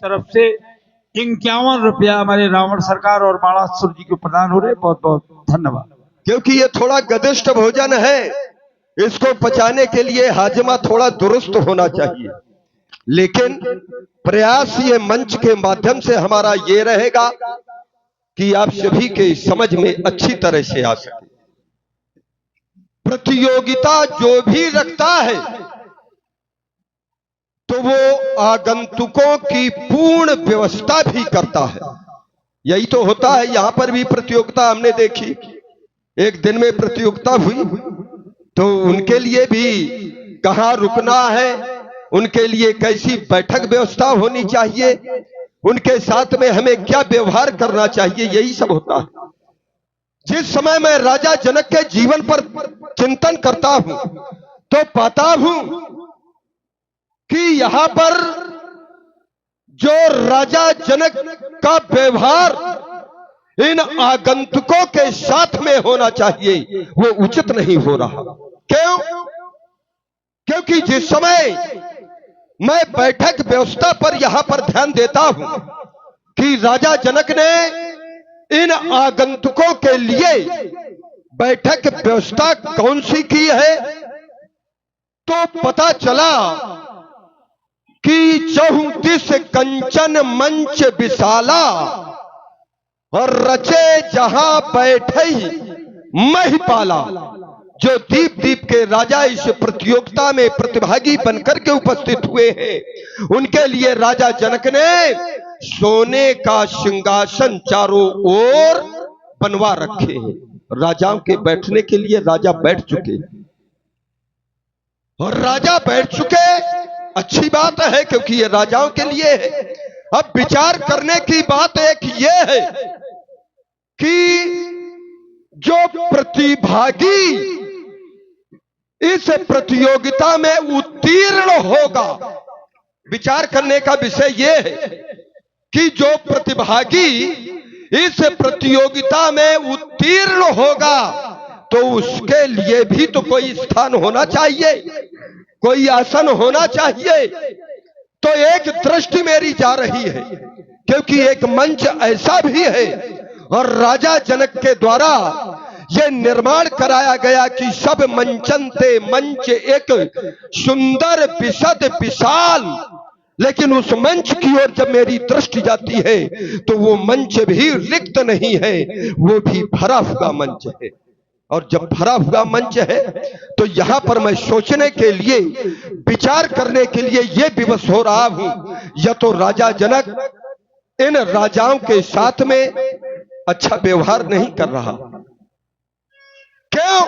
तरफ से 51 रुपया हमारे रावण सरकार और बाणासुर जी को प्रदान हो रहे। बहुत बहुत धन्यवाद। क्योंकि ये थोड़ा गदिष्ट भोजन है, इसको पचाने के लिए हाजमा थोड़ा दुरुस्त होना चाहिए, लेकिन प्रयास ये मंच के माध्यम से हमारा ये रहेगा कि आप सभी के समझ में अच्छी तरह से आ सके। प्रतियोगिता जो भी रखता है तो वो आगंतुकों की पूर्ण व्यवस्था भी करता है। यही तो होता है। यहां पर भी प्रतियोगिता हमने देखी, एक दिन में प्रतियोगिता हुई, तो उनके लिए भी कहां रुकना है, उनके लिए कैसी बैठक व्यवस्था होनी चाहिए, उनके साथ में हमें क्या व्यवहार करना चाहिए, यही सब होता है। जिस समय मैं राजा जनक के जीवन पर चिंतन करता हूं तो पाता हूं कि यहां पर जो राजा जनक का व्यवहार इन आगंतुकों के साथ में होना चाहिए वो उचित नहीं हो रहा। क्यों? क्योंकि जिस समय मैं बैठक व्यवस्था पर यहां पर ध्यान देता हूं कि राजा जनक ने इन आगंतुकों के लिए बैठक व्यवस्था कौन सी की है, तो पता चला कि 34 कंचन मंच विशाला और रचे जहां बैठे महिपाला। जो दीप दीप के राजा इस प्रतियोगिता में प्रतिभागी बनकर के उपस्थित हुए हैं, उनके लिए राजा जनक ने सोने का सिंहासन चारों ओर बनवा रखे हैं। राजाओं के बैठने के लिए राजा बैठ चुके, और राजा बैठ चुके अच्छी बात है, क्योंकि ये राजाओं के लिए है। अब विचार करने की बात एक ये है कि जो प्रतिभागी इस प्रतियोगिता में उत्तीर्ण होगा, विचार करने का विषय यह है कि जो प्रतिभागी इस प्रतियोगिता में उत्तीर्ण होगा तो उसके लिए भी तो कोई स्थान होना चाहिए, कोई आसन होना चाहिए। तो एक दृष्टि मेरी जा रही है, क्योंकि एक मंच ऐसा भी है और राजा जनक के द्वारा यह निर्माण कराया गया कि सब मंचनते मंच एक सुंदर विशद विशाल। लेकिन उस मंच की ओर जब मेरी दृष्टि जाती है तो वो मंच भी रिक्त नहीं है, वो भी भरा हुआ मंच है। और जब भरा हुआ मंच है तो यहां पर मैं सोचने के लिए, विचार करने के लिए ये विवश हो रहा हूं, या तो राजा जनक इन राजाओं के साथ में अच्छा व्यवहार नहीं कर रहा। क्यों?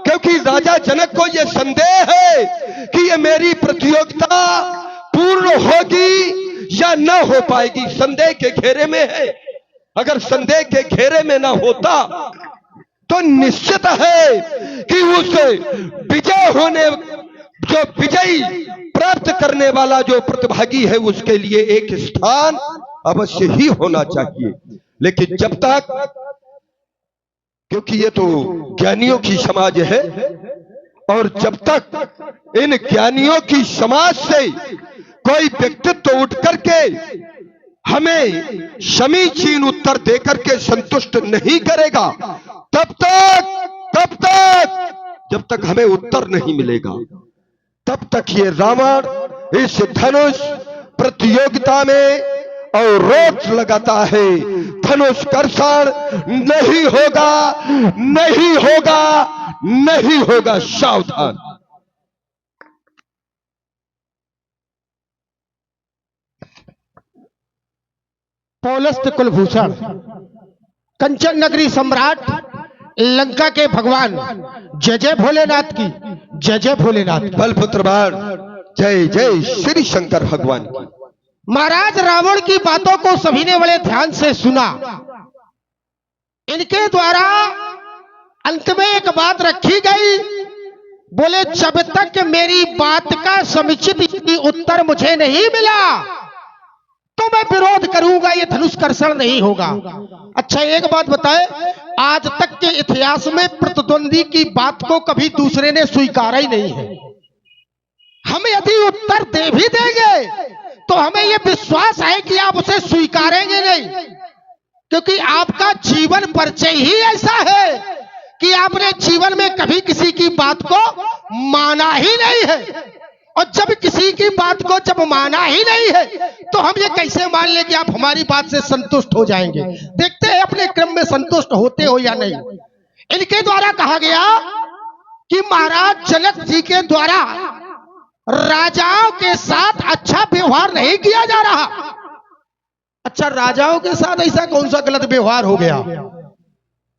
क्योंकि राजा जनक को यह संदेह है कि ये मेरी प्रतियोगिता पूर्ण होगी या न हो पाएगी। संदेह के घेरे में है। अगर संदेह के घेरे में ना होता तो निश्चित है कि उस विजय होने, जो विजयी प्राप्त करने वाला जो प्रतिभागी है, उसके लिए एक स्थान अवश्य ही होना चाहिए। लेकिन जब तक, क्योंकि ये तो ज्ञानियों की समाज है, और जब तक इन ज्ञानियों की समाज से कोई व्यक्तित्व उठ करके हमें समीचीन उत्तर देकर के संतुष्ट नहीं करेगा, तब तक जब तक हमें उत्तर नहीं मिलेगा, तब तक ये रावण इस धनुष प्रतियोगिता में अवरोध लगाता है। धनुष कर्षण नहीं होगा, नहीं होगा, नहीं होगा। सावधान। पौलस्त कुलभूषण, कंचन नगरी सम्राट, लंका के भगवान, जय जय भोलेनाथ की, जय जय भोलेनाथ। बलपुत्र बाण, जय जय श्री शंकर भगवान की। महाराज रावण की बातों को सभी ने बड़े ध्यान से सुना। इनके द्वारा अंत में एक बात रखी गई, बोले जब तक मेरी बात का समुचित उत्तर मुझे नहीं मिला तो मैं विरोध करूंगा, ये धनुष कर्षण नहीं होगा। अच्छा एक बात बताए, आज तक के इतिहास में प्रतिद्वंदी की बात को कभी दूसरे ने स्वीकारा ही नहीं है। हम यदि उत्तर दे भी देंगे तो हमें यह विश्वास है कि आप उसे स्वीकारेंगे नहीं, क्योंकि आपका जीवन परिचय ही ऐसा है कि आपने जीवन में कभी किसी की बात को माना ही नहीं है। और जब किसी की बात को जब माना ही नहीं है तो हम ये कैसे मान लें कि आप हमारी बात से संतुष्ट हो जाएंगे। देखते हैं अपने क्रम में संतुष्ट होते हो या नहीं। इनके द्वारा कहा गया कि महाराज जनक जी के द्वारा राजाओं के साथ अच्छा व्यवहार नहीं किया जा रहा। अच्छा, राजाओं के साथ ऐसा कौन सा गलत व्यवहार हो गया?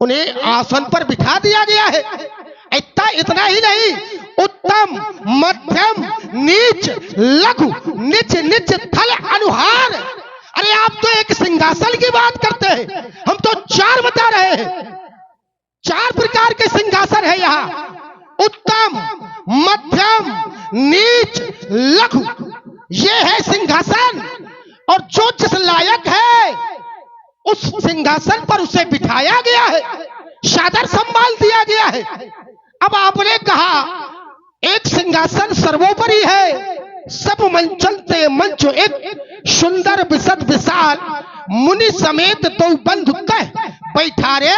उन्हें आसन पर बिठा दिया गया है। इतना ही नहीं, उत्तम, मध्यम, नीच, लघु, निच निच थल अनुहार। अरे आप तो एक सिंहासन की बात करते हैं, हम तो 4 बता रहे हैं। 4 प्रकार के सिंहासन है यहाँ। उत्तम, मध्यम, नीच, लघु, ये है सिंहासन। और जो जिस लायक है उस सिंहासन पर उसे बिठाया गया है, सादर सम्मान दिया गया है। अब आपने कहा एक सिंहासन सर्वोपरि है, सब मंचन ते मंच एक सुंदर विशद विशाल, मुनि समेत दो बंधु कह बैठा रे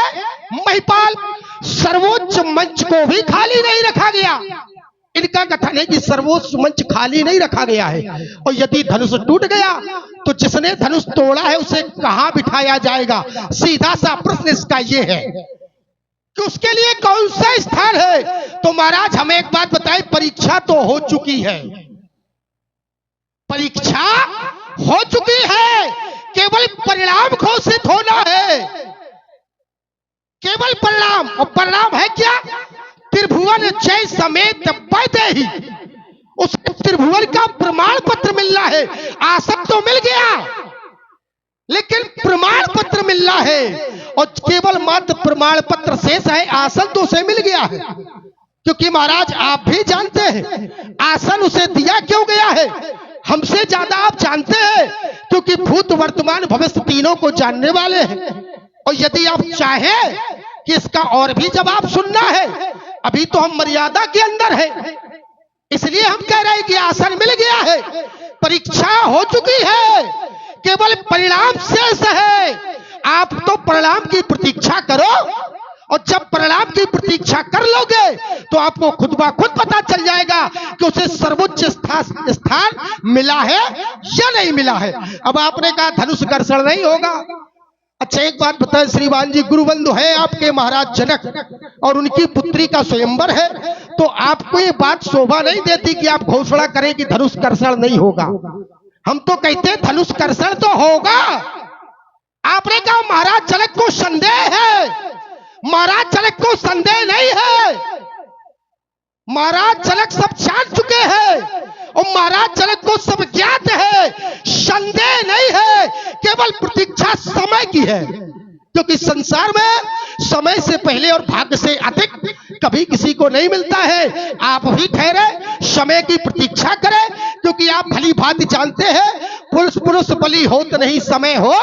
महिपाल। सर्वोच्च मंच को भी खाली नहीं रखा गया। इनका कथन है कि सर्वोच्च मंच खाली नहीं रखा गया है। और यदि धनुष टूट गया तो जिसने धनुष तोड़ा है उसे कहां बिठाया जाएगा? सीधा सा प्रश्न इसका यह है कि उसके लिए कौन सा स्थान है? तो महाराज हमें एक बात बताएं, परीक्षा तो हो चुकी है, परीक्षा हो चुकी है, केवल परिणाम घोषित होना है, केवल परिणाम। और परिणाम है क्या? त्रिभुवन जय समेत वैदेही, उस त्रिभुवन का प्रमाण पत्र मिलना है। आसन तो मिल गया लेकिन प्रमाण पत्र मिलना है, और केवल मात्र प्रमाण पत्र शेष है, आसन तो उसे मिल गया है। क्योंकि महाराज आप भी जानते हैं आसन उसे दिया क्यों गया है, हमसे ज्यादा आप जानते हैं, क्योंकि भूत वर्तमान भविष्य तीनों को जानने वाले हैं। और यदि आप चाहें कि इसका और भी जवाब सुनना है, अभी तो हम मर्यादा के अंदर है, इसलिए हम कह रहे हैं कि आसन मिल गया है, परीक्षा हो चुकी है, केवल परिणाम शेष है। आप तो परिणाम की प्रतीक्षा करो, और जब परिणाम की प्रतीक्षा कर लोगे तो आपको खुद ब खुद पता चल जाएगा कि उसे सर्वोच्च स्थान मिला है या नहीं मिला है। अब आपने कहा धनुष कर्षण नहीं होगा। अच्छा एक बात बताएं श्रीमान जी, गुरुबंधु है आपके महाराज जनक और उनकी पुत्री का स्वयंवर है, तो आपको ये बात शोभा नहीं देती कि आप घोषणा करें कि धनुष कर्षण नहीं होगा। हम तो कहते हैं धनुष कर्षण तो होगा। आपने कहा महाराज जनक को संदेह है, महाराज जनक को संदेह नहीं है, महाराज जनक सब जान चुके हैं और महाराज जनक को सब ज्ञात है, संदेह नहीं है, केवल प्रतीक्षा समय की है। क्योंकि संसार में समय से पहले और भाग्य से अधिक कभी किसी को नहीं मिलता है। आप भी ठहरे, समय की प्रतीक्षा करें, क्योंकि आप भली भांति जानते हैं पुरुष पुरुष बली होत नहीं समय हो,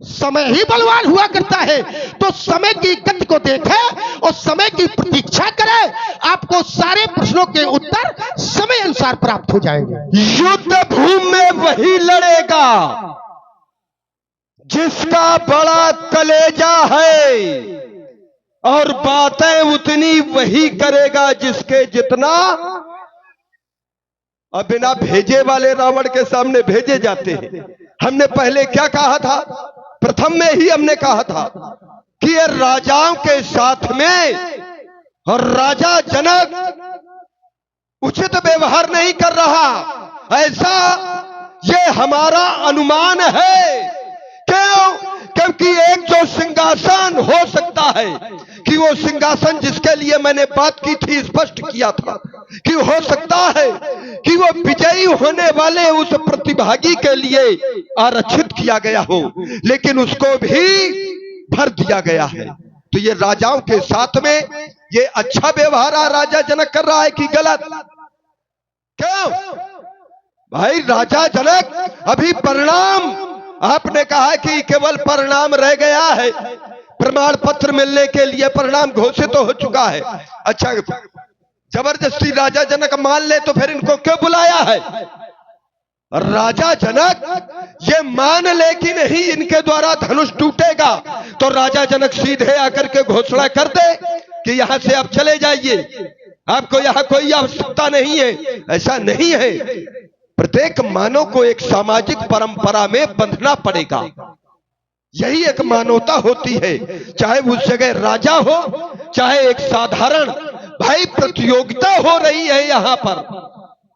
समय ही बलवान हुआ करता है। तो समय की गति को देखें और समय की प्रतीक्षा करें, आपको सारे प्रश्नों के उत्तर समय अनुसार प्राप्त हो जाएंगे। युद्ध भूमि में वही लड़ेगा जिसका बड़ा कलेजा है, और बातें उतनी वही करेगा जिसके जितना अब बिना भेजे वाले रावण के सामने भेजे जाते हैं। हमने पहले क्या कहा था? प्रथम में ही हमने कहा था कि ये राजाओं के साथ में और राजा जनक उचित व्यवहार नहीं कर रहा, ऐसा ये हमारा अनुमान है। क्यों? क्योंकि एक जो सिंहासन हो सकता है कि वो सिंहासन जिसके लिए मैंने बात की थी, स्पष्ट किया था कि हो सकता है कि वो विजयी होने वाले उस प्रतिभागी के लिए आरक्षित किया गया हो, लेकिन उसको भी भर दिया गया है। तो ये राजाओं के साथ में ये अच्छा व्यवहार राजा जनक कर रहा है कि गलत? क्यों भाई? राजा जनक अभी परिणाम, आपने कहा कि केवल परिणाम रह गया है, प्रमाण पत्र मिलने के लिए परिणाम घोषित तो हो चुका है। अच्छा जबरदस्ती राजा जनक मान ले तो फिर इनको क्यों बुलाया है? राजा जनक ये मान ले कि नहीं इनके द्वारा धनुष टूटेगा, तो राजा जनक सीधे आकर के घोषणा कर दे कि यहां से आप चले जाइए, आपको यहां कोई आवश्यकता नहीं है। ऐसा नहीं है, प्रत्येक मानव को एक सामाजिक परंपरा में बंधना पड़ेगा। यही एक मानवता होती है, चाहे उस जगह राजा हो चाहे एक साधारण भाई। प्रतियोगिता हो रही है यहां पर,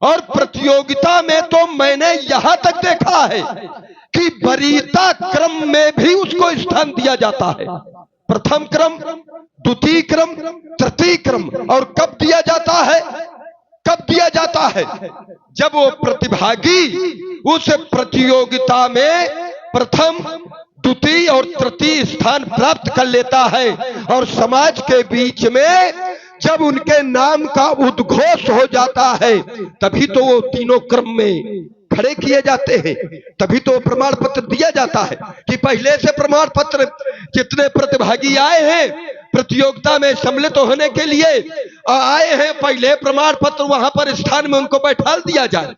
और प्रतियोगिता में तो मैंने यहां तक देखा है कि वरीयता क्रम में भी उसको स्थान दिया जाता है। प्रथम क्रम, द्वितीय क्रम, तृतीय क्रम। और कब दिया जाता है? कब दिया जाता है? जब वो प्रतिभागी उस प्रतियोगिता में प्रथम, द्वितीय और तृतीय स्थान प्राप्त कर लेता है, और समाज के बीच में जब उनके नाम का उद्घोष हो जाता है, तभी तो वो तीनों क्रम में खड़े किए जाते हैं, तभी तो प्रमाण पत्र दिया जाता है कि पहले से प्रमाण पत्र जितने प्रतिभागी आए हैं प्रतियोगिता में सम्मिलित होने के लिए आए हैं, पहले प्रमाण पत्र वहां पर स्थान में उनको बैठा दिया जाए।